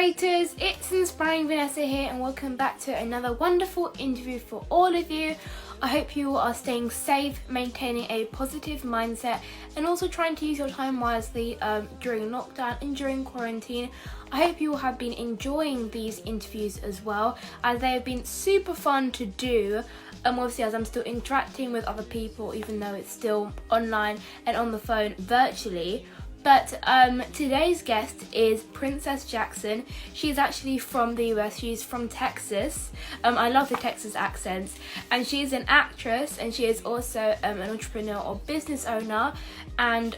Inspirators, it's Inspiring Vanessa here and welcome back to another wonderful interview for all of you. I hope you are staying safe, maintaining a positive mindset and also trying to use your time wisely during lockdown and during quarantine. I hope you all have been enjoying these interviews as well, as they have been super fun to do. Obviously, as I'm still interacting with other people, even though it's still online and on the phone virtually. But today's guest is Princess Jackson. She's actually from the US. She's from Texas. I love the Texas accents. And she's an actress, and she is also an entrepreneur or business owner. And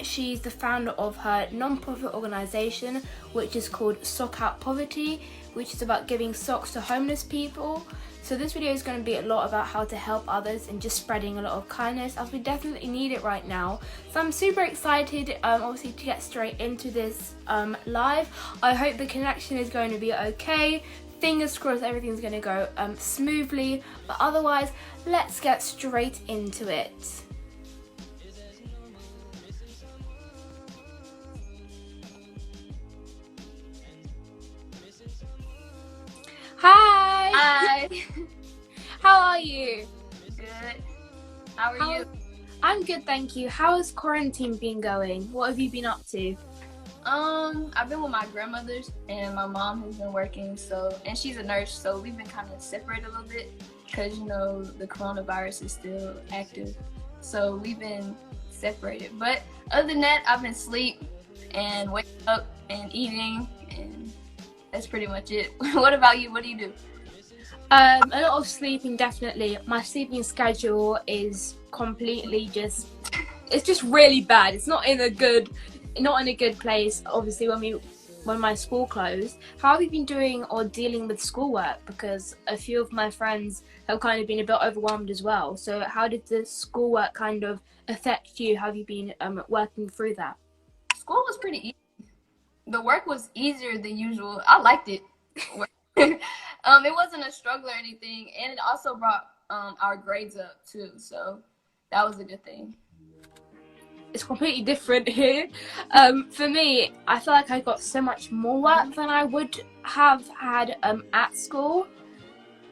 she's the founder of her non-profit organization, which is called Sockout Poverty, which is about giving socks to homeless people. So this video is going to be a lot about how to help others and just spreading a lot of kindness, as we definitely need it right now. So I'm super excited, obviously, to get straight into this live. I hope the connection is going to be okay. Fingers crossed everything's going to go smoothly. But otherwise, let's get straight into it. Hi! Hi! How are you? Good. How are you? I'm good, thank you. How has quarantine been going? What have you been up to? I've been with my grandmother's and my mom has been working, and she's a nurse, so we've been kind of separated a little bit because, the coronavirus is still active. So we've been separated. But other than that, I've been asleep and waking up and eating, and that's pretty much it. What about you? What do you do? A lot of sleeping, definitely. My sleeping schedule is completely it's just really bad. It's not in a good place, obviously, when my school closed. How have you been doing or dealing with schoolwork? Because a few of my friends have kind of been a bit overwhelmed as well. So how did the schoolwork kind of affect you? How have you been working through that? School was pretty easy. The work was easier than usual. I liked it. It wasn't a struggle or anything, and it also brought our grades up too, so that was a good thing. It's completely different here. For me, I feel like I got so much more work than I would have had at school.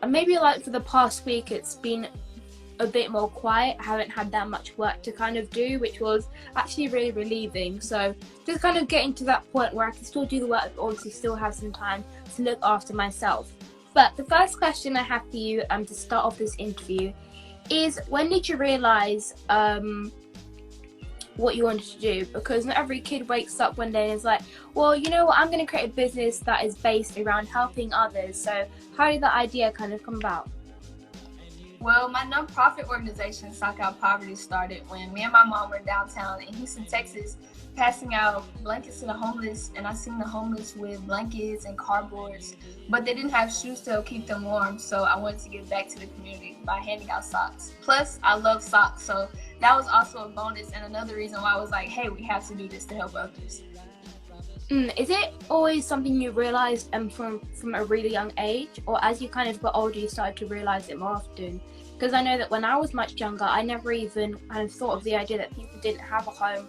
And maybe like for the past week, it's been a bit more quiet. I haven't had that much work to kind of do, which was actually really relieving. So just kind of getting to that point where I can still do the work, but obviously still have some time to look after myself. But the first question I have for you to start off this interview is, when did you realize what you wanted to do? Because not every kid wakes up one day and is like, well, you know what, I'm going to create a business that is based around helping others. So how did that idea kind of come about? Well, my nonprofit organization, Sockout Poverty, started when me and my mom were downtown in Houston, Texas, passing out blankets to the homeless, and I seen the homeless with blankets and cardboards, but they didn't have shoes to keep them warm, so I wanted to give back to the community by handing out socks. Plus, I love socks, so that was also a bonus and another reason why I was like, hey, we have to do this to help others. Is it always something you realized from a really young age, or as you kind of got older you started to realize it more often? Because I know that when I was much younger, I never even kind of thought of the idea that people didn't have a home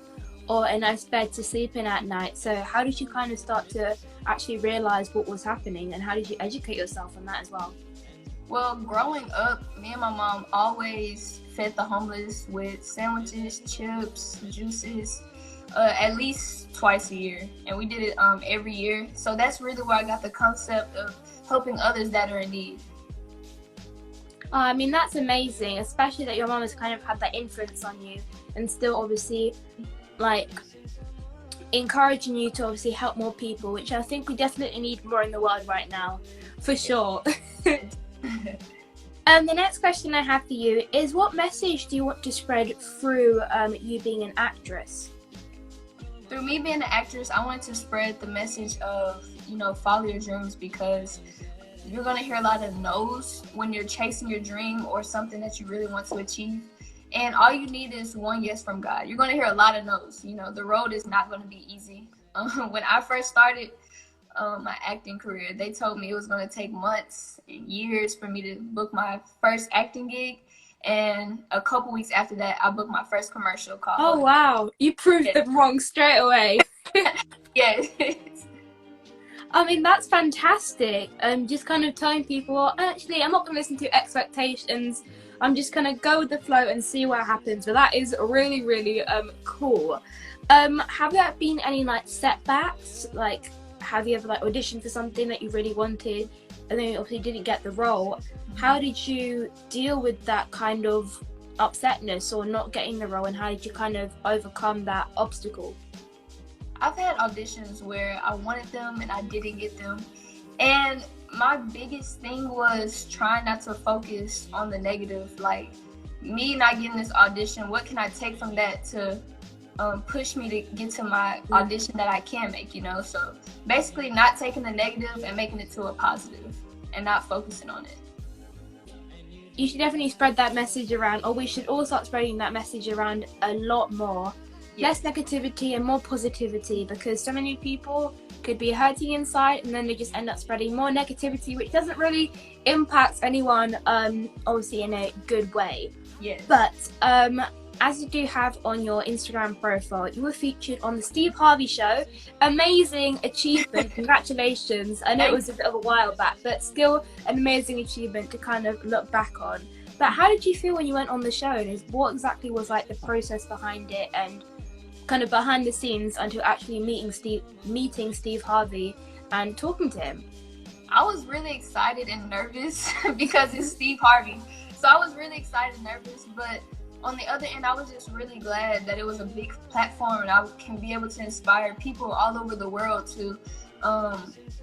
or a nice bed to sleep in at night. So how did you kind of start to actually realize what was happening, and how did you educate yourself on that as well? Well, growing up, me and my mom always fed the homeless with sandwiches, chips, juices, at least twice a year, and we did it every year. So that's really where I got the concept of helping others that are in need. I mean, that's amazing, especially that your mom has kind of had that influence on you and still obviously like encouraging you to obviously help more people, which I think we definitely need more in the world right now, for sure. The next question I have for you is, what message do you want to spread through you being an actress? Through me being an actress, I want to spread the message of, follow your dreams, because you're going to hear a lot of no's when you're chasing your dream or something that you really want to achieve. And all you need is one yes from God. You're going to hear a lot of no's. The road is not going to be easy. When I first started my acting career, they told me it was going to take months and years for me to book my first acting gig. And a couple weeks after that, I booked my first commercial call. Oh, wow. You proved them wrong straight away. Yes. I mean, that's fantastic. Just kind of telling people, well, actually, I'm not going to listen to expectations. I'm just going to go with the flow and see what happens. But that is really, really cool. Have there been any like setbacks? Like, have you ever like auditioned for something that you really wanted and then you obviously didn't get the role? How did you deal with that kind of upsetness or not getting the role, and how did you kind of overcome that obstacle? I've had auditions where I wanted them and I didn't get them. And my biggest thing was trying not to focus on the negative. Like, me not getting this audition, what can I take from that to push me to get to my audition that I can make, you know? So basically not taking the negative and making it to a positive and not focusing on it. You should definitely spread that message around, or we should all start spreading that message around a lot more. Less negativity and more positivity, because so many people could be hurting inside and then they just end up spreading more negativity, which doesn't really impact anyone, obviously in a good way. Yes. But as you do have on your Instagram profile, you were featured on the Steve Harvey show. Amazing achievement. Congratulations. I know it was a bit of a while back, but still an amazing achievement to kind of look back on. But how did you feel when you went on the show, and what exactly was like the process behind it and kind of behind the scenes until actually meeting Steve Harvey and talking to him? I was really excited and nervous because it's Steve Harvey. So I was really excited and nervous, but on the other end, I was just really glad that it was a big platform and I can be able to inspire people all over the world to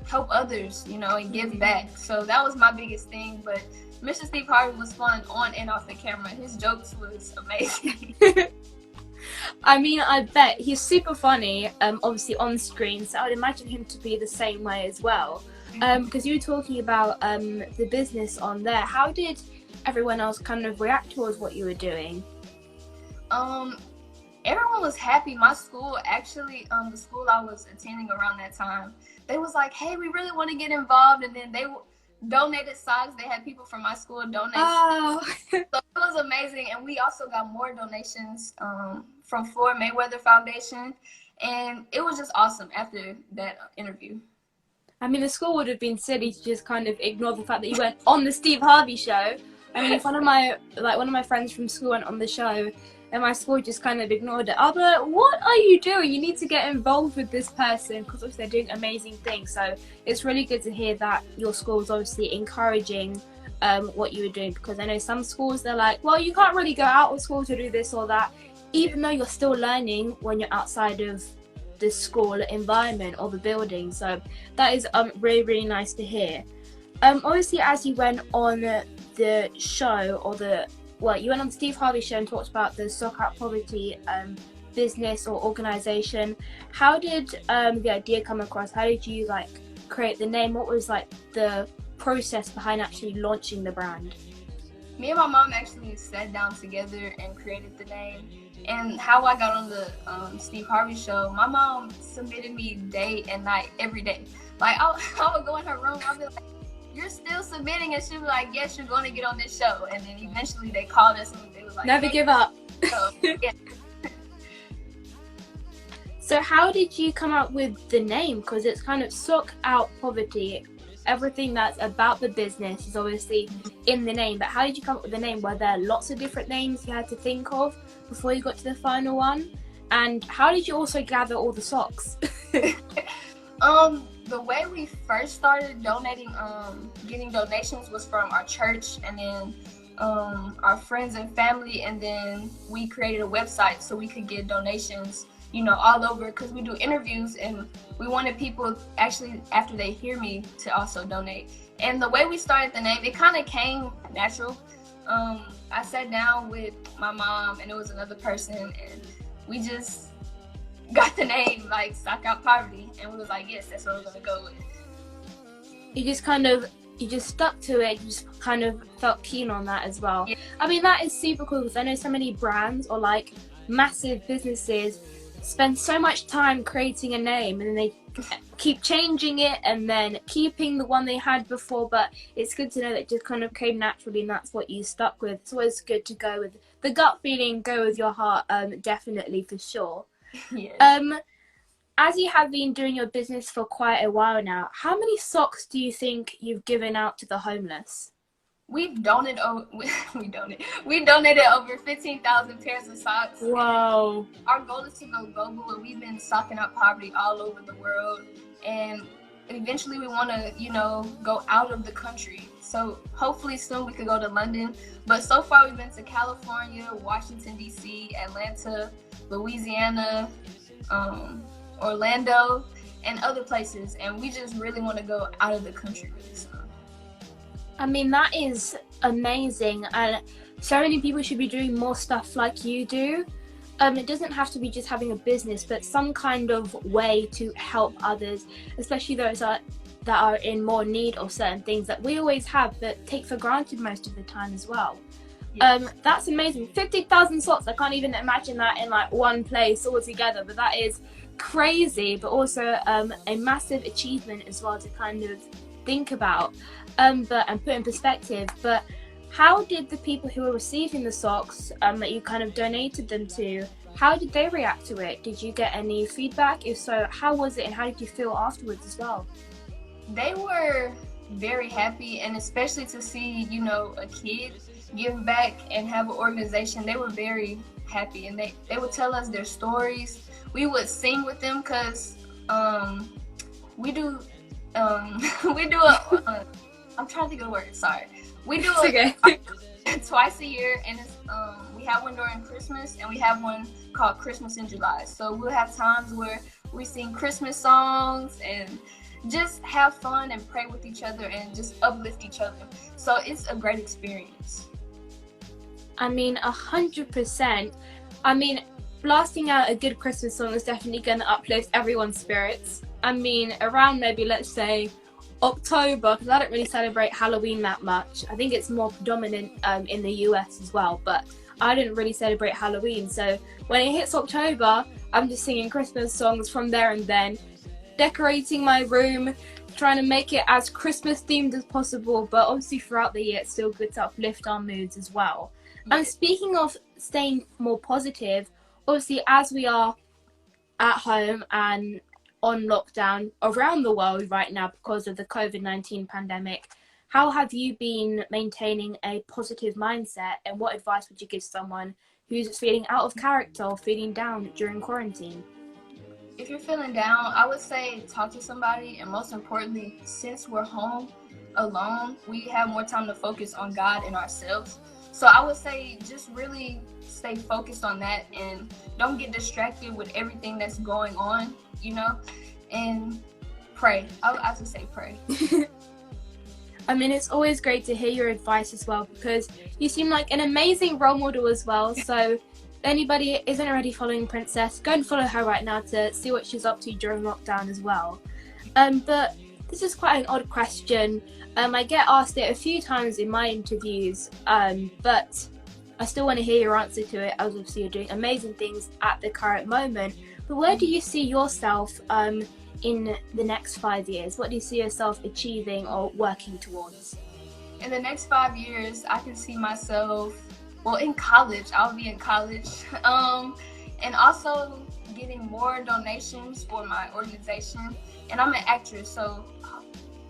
help others, you know, and give back. So that was my biggest thing. But Mr. Steve Harvey was fun on and off the camera. His jokes was amazing. I mean, I bet he's super funny, obviously on screen, so I would imagine him to be the same way as well. Because you were talking about the business on there. How did everyone else kind of react towards what you were doing? Everyone was happy. My school, actually, the school I was attending around that time, they was like, hey, we really want to get involved, and then they donated socks. They had people from my school donate. Oh. So it was amazing, and we also got more donations from Floyd Mayweather Foundation, and it was just awesome after that interview. I mean, the school would have been silly to just kind of ignore the fact that you went on the Steve Harvey show. I mean, if one of my friends from school went on the show and my school just kind of ignored it, I'll be like, what are you doing? You need to get involved with this person, because obviously they're doing amazing things. So it's really good to hear that your school was obviously encouraging what you were doing, because I know some schools, they're like, well, you can't really go out of school to do this or that, even though you're still learning when you're outside of the school environment or the building. So that is really, really nice to hear. Obviously, as you went on the show, you went on the Steve Harvey show and talked about the Sockout Poverty business or organization. How did the idea come across? How did you like create the name? What was like the process behind actually launching the brand? Me and my mom actually sat down together and created the name. And how I got on the Steve Harvey show, my mom submitted me day and night every day. Like, I would go in her room, I'd be like, you're still submitting? And she'd be like, yes, you're going to get on this show. And then eventually they called us and they was like, never give up. So, yeah. So how did you come up with the name? Because it's kind of Sockout Poverty. Everything that's about the business is obviously in the name, but how did you come up with the name? Were there lots of different names you had to think of before you got to the final one? And how did you also gather all the socks? The way we first started donating, getting donations was from our church, and then our friends and family, and then we created a website so we could get donations, you know, all over, because we do interviews and we wanted people actually, after they hear me, to also donate. And the way we started the name, it kind of came natural. I sat down with my mom and it was another person, and we just got the name like Sockout Poverty, and we was like, yes, that's what we're gonna go with. You just stuck to it. You just kind of felt keen on that as well. Yeah. I mean, that is super cool, because I know so many brands or like massive businesses spend so much time creating a name, and then they keep changing it and then keeping the one they had before. But it's good to know that it just kind of came naturally, and that's what you stuck with. It's always good to go with the gut feeling, go with your heart, definitely, for sure. Yes. as you have been doing your business for quite a while now, how many socks do you think you've given out to the homeless? We've donated over, we donated over 15,000 pairs of socks. Wow. Our goal is to go global, and we've been socking out poverty all over the world. And eventually we want to, go out of the country. So hopefully soon we could go to London. But so far we've been to California, Washington, D.C., Atlanta, Louisiana, Orlando, and other places. And we just really want to go out of the country really soon. I mean, that is amazing, and so many people should be doing more stuff like you do. It doesn't have to be just having a business, but some kind of way to help others, especially those that are in more need of certain things that we always have but take for granted most of the time as well. Yes. That's amazing. 50,000 socks, I can't even imagine that in like one place all together, but that is crazy, but also a massive achievement as well to kind of think about and put in perspective. But how did the people who were receiving the socks that you kind of donated them to, how did they react to it? Did you get any feedback? If so, how was it and how did you feel afterwards as well? They were very happy, and especially to see, a kid give back and have an organization. They were very happy, and they would tell us their stories. We would sing with them because we do I'm trying to think of the word, sorry. We do it twice a year, and it's, we have one during Christmas, and we have one called Christmas in July. So we'll have times where we sing Christmas songs and just have fun and pray with each other and just uplift each other. So it's a great experience. I mean, 100%. I mean, blasting out a good Christmas song is definitely going to uplift everyone's spirits. I mean, around maybe, let's say, October, because I don't really celebrate Halloween that much. I think it's more predominant in the US as well, but I didn't really celebrate Halloween. So when it hits October, I'm just singing Christmas songs from there and then, decorating my room, trying to make it as Christmas themed as possible, but obviously throughout the year it's still good to uplift our moods as well. Yeah. And speaking of staying more positive, obviously as we are at home and on lockdown around the world right now because of the COVID-19 pandemic, how have you been maintaining a positive mindset, and what advice would you give someone who's feeling out of character or feeling down during quarantine? If you're feeling down, I would say talk to somebody, and most importantly, since we're home alone, we have more time to focus on God and ourselves. So I would say just really stay focused on that and don't get distracted with everything that's going on, and pray. I would just say pray. I mean, it's always great to hear your advice as well, because you seem like an amazing role model as well. So if anybody isn't already following Princess, go and follow her right now to see what she's up to during lockdown as well. But this is quite an odd question. I get asked it a few times in my interviews, but I still want to hear your answer to it, as obviously you're doing amazing things at the current moment. But where do you see yourself in the next 5 years? What do you see yourself achieving or working towards? In the next 5 years, I can see myself, in college. I'll be in college. And also getting more donations for my organization. And I'm an actress, so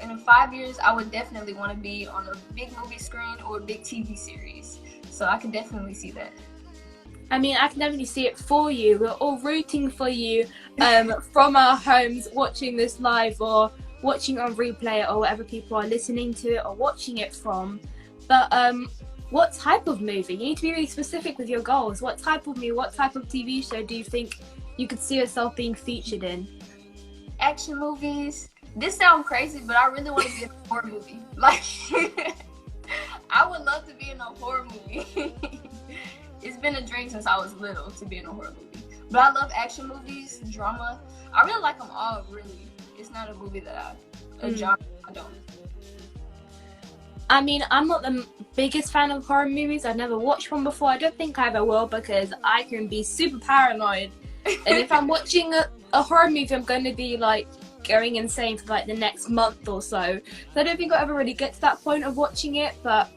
in 5 years, I would definitely want to be on a big movie screen or a big TV series. So I can definitely see that. I mean, I can definitely see it for you. We're all rooting for you from our homes, watching this live or watching on replay or whatever people are listening to it or watching it from. But what type of movie? You need to be really specific with your goals. What type of movie, what type of TV show do you think you could see yourself being featured in? Action movies. This sounds crazy, but I really want to be in a horror movie. Like, I would love to be in a horror movie. It's been a dream since I was little to be in a horror movie. But I love action movies, drama. I really like them all, really. It's not a movie that a genre I don't. I mean, I'm not the biggest fan of horror movies. I've never watched one before. I don't think I ever will, because I can be super paranoid. And if I'm watching a horror movie, I'm going to be like going insane for like the next month or so. So I don't think I'll ever really get to that point of watching it. But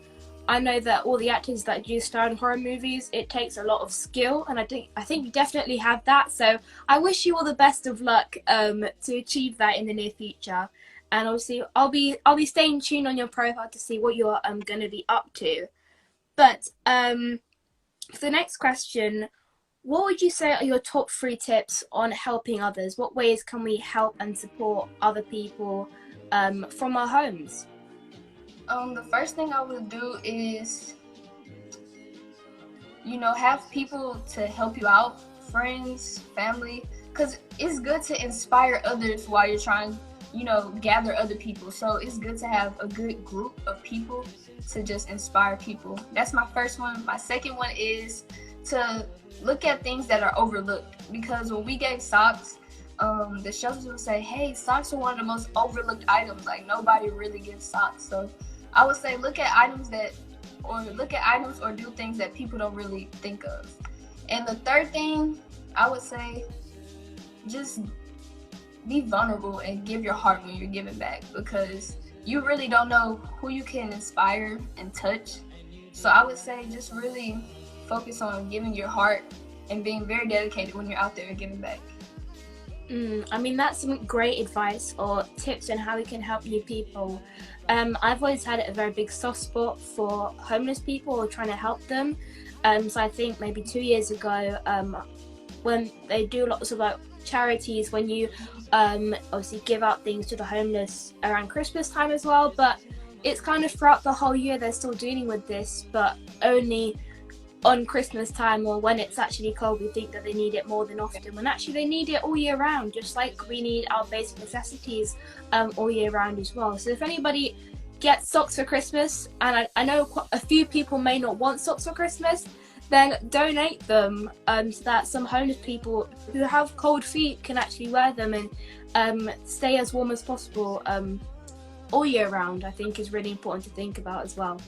I know that all the actors that do star in horror movies, it takes a lot of skill, and I think you definitely have that. So I wish you all the best of luck to achieve that in the near future. And obviously, I'll be staying tuned on your profile to see what you're going to be up to. But for the next question, what would you say are your top 3 tips on helping others? What ways can we help and support other people from our homes? The first thing I would do is, have people to help you out, friends, family, because it's good to inspire others while you're trying, gather other people. So it's good to have a good group of people to just inspire people. That's my first one. My second one is to look at things that are overlooked, because when we gave socks, the shelters would say, hey, socks are one of the most overlooked items. Like, nobody really gives socks. So I would say look at items or do things that people don't really think of. And the third thing, I would say, just be vulnerable and give your heart when you're giving back, because you really don't know who you can inspire and touch. So I would say just really focus on giving your heart and being very dedicated when you're out there giving back. I mean, that's some great advice or tips on how we can help new people. I've always had a very big soft spot for homeless people or trying to help them. So I think maybe 2 years ago, when they do lots of like charities, when you obviously give out things to the homeless around Christmas time as well, but it's kind of throughout the whole year they're still dealing with this, but only on Christmas time or when it's actually cold we think that they need it more than often, when actually they need it all year round, just like we need our basic necessities all year round as well. So if anybody gets socks for Christmas, and I know a few people may not want socks for Christmas, then donate them so that some homeless people who have cold feet can actually wear them and stay as warm as possible all year round. I think is really important to think about as well.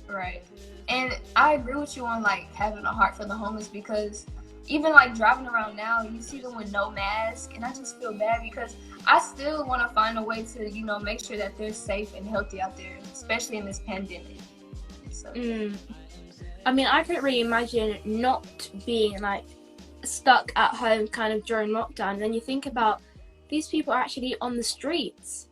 Right. And I agree with you on like having a heart for the homeless, because even like driving around now, you see them with no mask, and I just feel bad because I still want to find a way to, make sure that they're safe and healthy out there, especially in this pandemic. So. I mean, I couldn't really imagine not being like stuck at home kind of during lockdown. And then you think about these people are actually on the streets,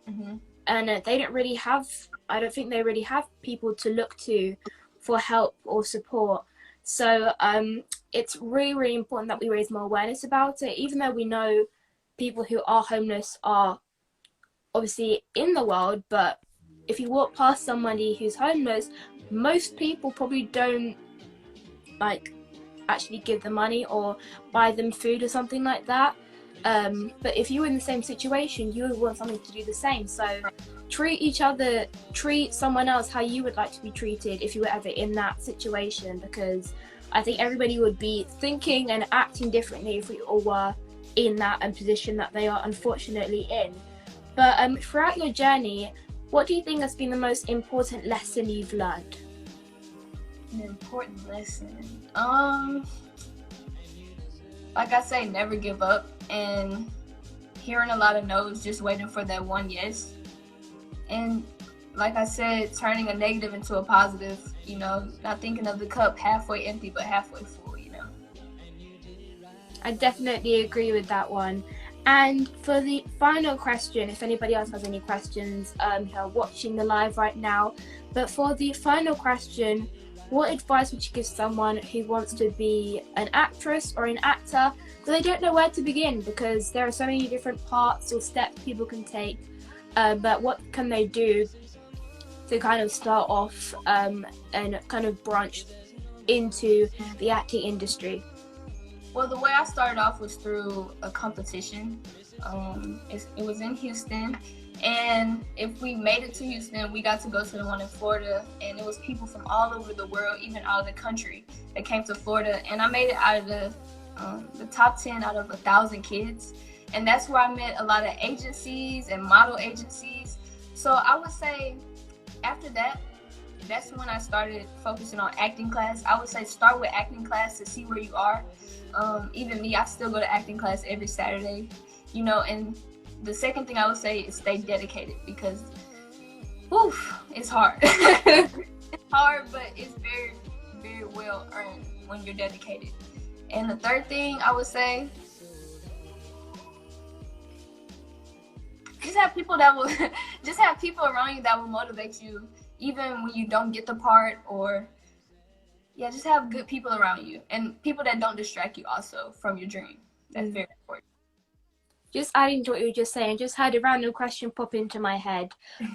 and they don't really have, I don't think they really have people to look to for help or support. So it's really, really important that we raise more awareness about it, even though we know people who are homeless are obviously in the world. But if you walk past somebody who's homeless, most people probably don't like actually give them money or buy them food or something like that. But if you were in the same situation, you would want something to do the same. So treat someone else how you would like to be treated if you were ever in that situation, because I think everybody would be thinking and acting differently if we all were in that position that they are unfortunately in. But throughout your journey, what do you think has been the most important lesson you've learned? An important lesson. Like I say, never give up, and hearing a lot of no's, just waiting for that one yes. And like I said, turning a negative into a positive, not thinking of the cup halfway empty but halfway full, I definitely agree with that one. And for the final question, if anybody else has any questions who are watching the live right now, but for the final question, what advice would you give someone who wants to be an actress or an actor, but they don't know where to begin because there are so many different parts or steps people can take, but what can they do to kind of start off and kind of branch into the acting industry? Well, the way I started off was through a competition. It was in Houston, and if we made it to Houston, we got to go to the one in Florida, and it was people from all over the world, even out of the country, that came to Florida, and I made it out of the top 10 out of 1,000 kids, and that's where I met a lot of agencies and model agencies. So I would say after that, that's when I started focusing on acting class. I would say start with acting class to see where you are. Even me, I still go to acting class every Saturday, and the second thing I would say is stay dedicated, because it's hard. hard, but it's very, very well earned when you're dedicated. And the third thing I would say, just have people around you that will motivate you, even when you don't get the part, or just have good people around you and people that don't distract you also from your dream. That's very important. Just adding to what you were just saying, just had a random question pop into my head.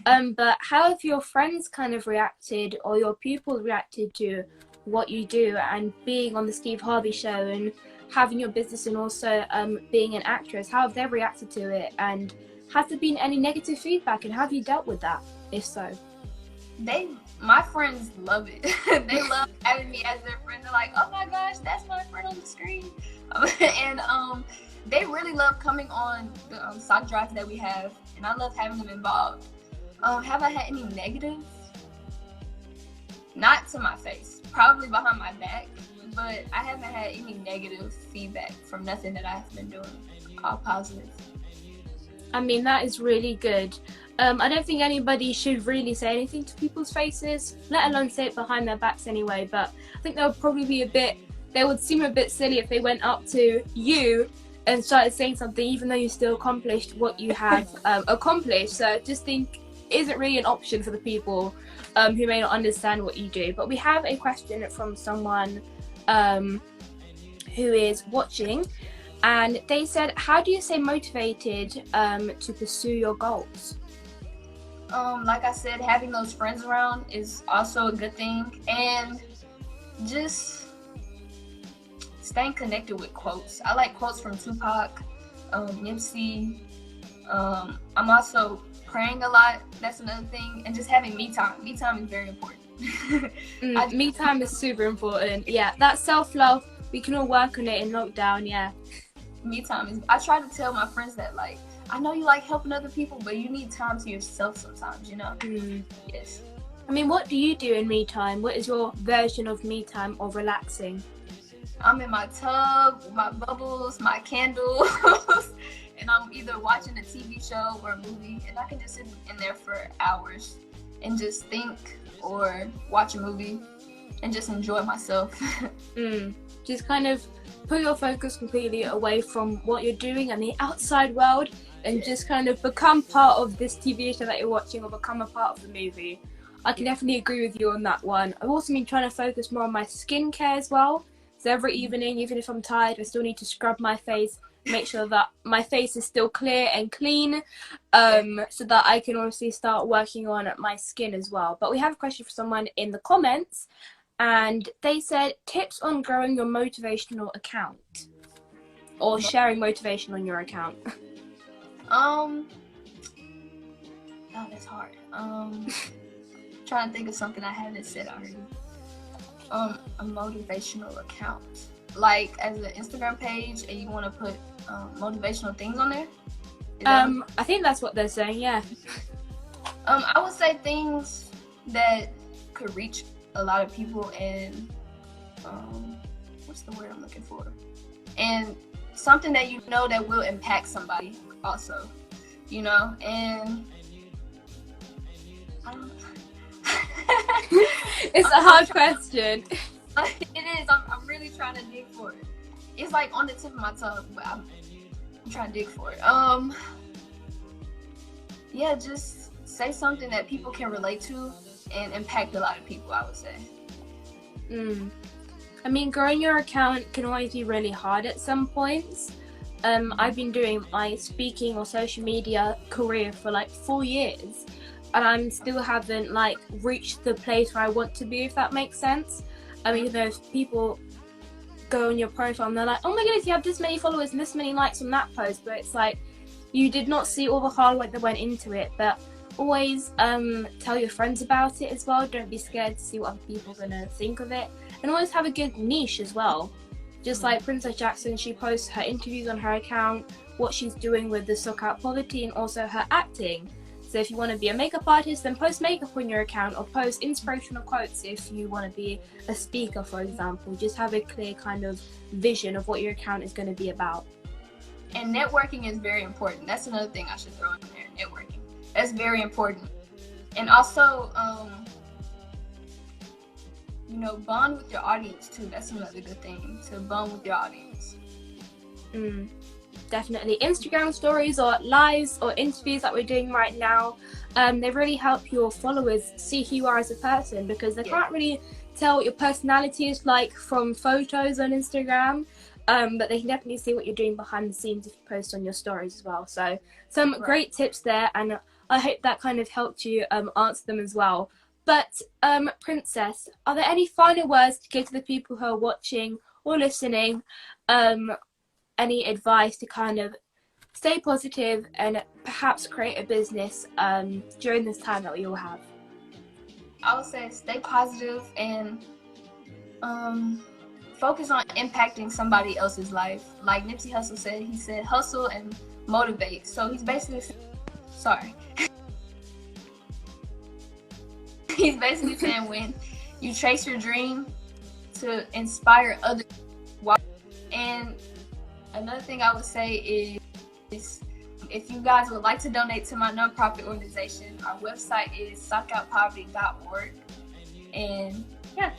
But how have your friends kind of reacted, or your pupils reacted to what you do and being on the Steve Harvey show and having your business and also being an actress? How have they reacted to it, and has there been any negative feedback, and how have you dealt with that, if so? My friends love it. They love having me as their friend. They're like, oh my gosh, that's my friend on the screen. And they really love coming on the sock drives that we have, and I love having them involved. Have I had any negatives? Not to my face, probably behind my back, but I haven't had any negative feedback from nothing that I've been doing. All positive. I mean, that is really good. I don't think anybody should really say anything to people's faces, let alone say it behind their backs anyway, but I think they would seem a bit silly if they went up to you and started saying something even though you still accomplished what you have accomplished. So I just think it isn't really an option for the people who may not understand what you do. But we have a question from someone who is watching, and they said, how do you stay motivated to pursue your goals? Like I said, having those friends around is also a good thing, and just staying connected with quotes. I like quotes from Tupac, Nipsey. I'm also praying a lot. That's another thing, and just having me time. Me time is very important. Me time is super important. Yeah, that self-love, we can all work on it in lockdown. Yeah, me time is. I try to tell my friends that, like, I know you like helping other people, but you need time to yourself sometimes, you know? Yes. I mean, what do you do in me time? What is your version of me time or relaxing? I'm in my tub with my bubbles, my candles, and I'm either watching a TV show or a movie, and I can just sit in there for hours and just think or watch a movie and just enjoy myself. Just kind of put your focus completely away from what you're doing and the outside world, and just kind of become part of this TV show that you're watching, or become a part of the movie. I can definitely agree with you on that one. I've also been trying to focus more on my skincare as well. So every evening, even if I'm tired, I still need to scrub my face, make sure that my face is still clear and clean, so that I can obviously start working on my skin as well. But we have a question for someone in the comments, and they said, tips on growing your motivational account, or sharing motivation on your account. Oh, that's hard. Trying to think of something I haven't said already. A motivational account, like as an Instagram page, and you want to put motivational things on there. I think that's what they're saying. Yeah. I would say things that could reach a lot of people, and what's the word I'm looking for? And something that you know that will impact somebody also, you know, and I don't know. It's a hard question. It is. I'm really trying to dig for it. It's like on the tip of my tongue, but I'm trying to dig for it. Yeah, just say something that people can relate to and impact a lot of people, I would say. I mean, growing your account can always be really hard at some points. I've been doing my speaking or social media career for like 4 years, and I still haven't like reached the place where I want to be, if that makes sense. I mean, there's people go on your profile and they're like, oh my goodness, you have this many followers and this many likes on that post, but it's like, you did not see all the hard work that went into it. But always tell your friends about it as well. Don't be scared to see what other people are gonna think of it, and always have a good niche as well. Just like Princess Jackson, she posts her interviews on her account, what she's doing with the Sockout Poverty, and also her acting. So if you want to be a makeup artist, then post makeup on your account, or post inspirational quotes if you want to be a speaker, for example. Just have a clear kind of vision of what your account is going to be about. And networking is very important. That's another thing I should throw in there, networking. That's very important. And also, bond with your audience too. That's another good thing, to bond with your audience. Definitely. Instagram stories or lives or interviews that we're doing right now, they really help your followers see who you are as a person, because they can't really tell what your personality is like from photos on Instagram, but they can definitely see what you're doing behind the scenes if you post on your stories as well. So some great tips there, and I hope that kind of helped you answer them as well. But Princess, are there any final words to give to the people who are watching or listening? Any advice to kind of stay positive and perhaps create a business during this time that we all have? I would say stay positive and focus on impacting somebody else's life. Like Nipsey Hussle said, he said hustle and motivate. So he's basically he's basically saying when you chase your dream, to inspire others. And another thing I would say is if you guys would like to donate to my nonprofit organization, our website is sockoutpoverty.org. And yeah.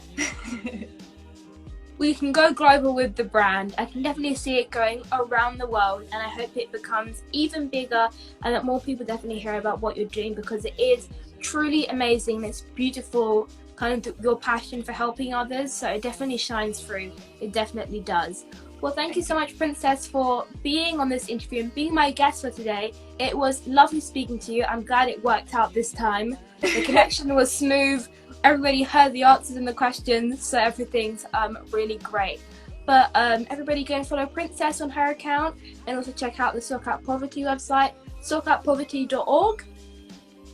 We can go global with the brand. I can definitely see it going around the world, and I hope it becomes even bigger and that more people definitely hear about what you're doing, because it is truly amazing. It's beautiful, kind of your passion for helping others, so it definitely shines through. It definitely does. Well, thank you so much, Princess, for being on this interview and being my guest for today. It was lovely speaking to you. I'm glad it worked out this time. The connection was smooth. Everybody heard the answers and the questions, so everything's really great. But everybody go and follow Princess on her account, and also check out the Sockout Poverty website, sockoutpoverty.org,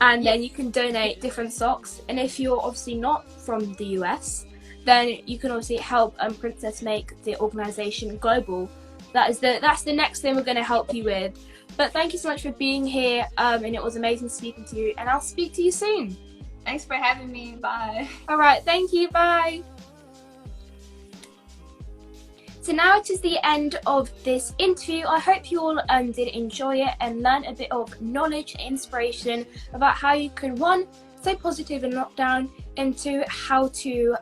and then you can donate different socks. And if you're obviously not from the US, then you can obviously help Princess make the organisation global. That's the next thing we're going to help you with. But thank you so much for being here, and it was amazing speaking to you, and I'll speak to you soon. Thanks for having me. Bye. All right, thank you. Bye. So now it is the end of this interview. I hope you all did enjoy it and learn a bit of knowledge and inspiration about how you can, one, stay positive in lockdown, and two, how to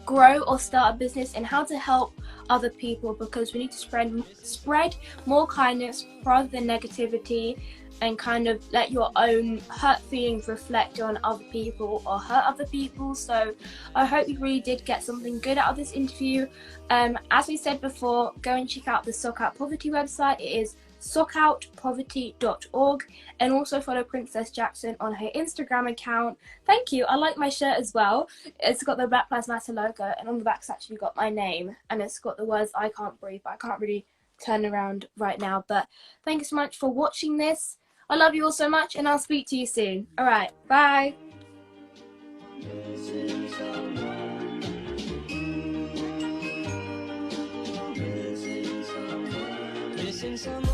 grow or start a business and how to help other people, because we need to spread more kindness rather than negativity, and kind of let your own hurt feelings reflect on other people or hurt other people. So I hope you really did get something good out of this interview. As we said before, go and check out the Sockout Poverty website. It is sockoutpoverty.org, and also follow Princess Jackson on her Instagram account. Thank you. I like my shirt as well. It's got the Black Lives Matter logo, and on the back's actually got my name, and it's got the words "I can't breathe," but I can't really turn around right now. But thank you so much for watching this. I love you all so much, and I'll speak to you soon. All right, bye. Missing someone.